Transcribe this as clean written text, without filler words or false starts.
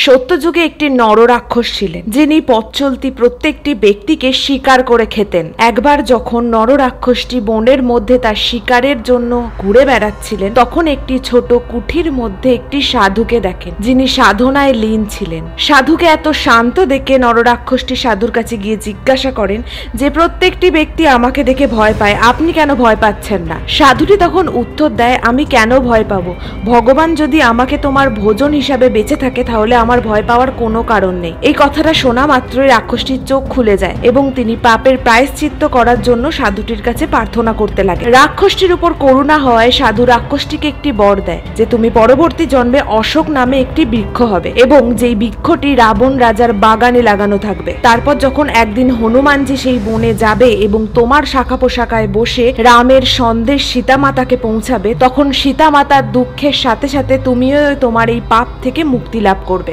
সত্যযুগে একটি নররাক্ষস ছিলেন, যিনি পথ চলতি প্রত্যেকটি ব্যক্তিকে শিকার করে খেতেন। একবার যখন নররাক্ষসটি বনের মধ্যে তার শিকারের জন্য ঘুরে বেড়াচ্ছিলেন, তখন একটি ছোট কুঠির মধ্যে একটি সাধুকে দেখেন, যিনি সাধনায় লীন ছিলেন। সাধুকে এত শান্ত দেখে নররাক্ষসটি সাধুর কাছে গিয়ে জিজ্ঞাসা করেন যে প্রত্যেকটি ব্যক্তি আমাকে দেখে ভয় পায়, আপনি কেন ভয় পাচ্ছেন না? সাধুটি তখন উত্তর দেয়, আমি কেন ভয় পাবো? ভগবান যদি আমাকে তোমার ভোজন হিসাবে বেঁচে থাকে তাহলে আমার ভয় পাওয়ার কোনো কারণ নেই। এই কথাটা শোনা মাত্রই রাক্ষসটির চোখ খুলে যায় এবং তিনি পাপের প্রায়শ্চিত্ত করার জন্য সাধুটির কাছে প্রার্থনা করতে লাগে। রাক্ষসটির উপর করুণা হওয়ায় সাধু রাক্ষসটিকে একটি বর দেয় যে তুমি পরবর্তী জন্মে অশোক নামে একটি বৃক্ষ হবে এবং যেই বৃক্ষটি রাবণ রাজার বাগানে লাগানো থাকবে। তারপর যখন একদিন হনুমানজি সেই বনে যাবে এবং তোমার শাখা পোশাকায় বসে রামের সন্দেশ সীতামাতাকে পৌঁছাবে, তখন সীতামাতার দুঃখের সাথে সাথে তুমিও তোমার এই পাপ থেকে মুক্তি লাভ করবে।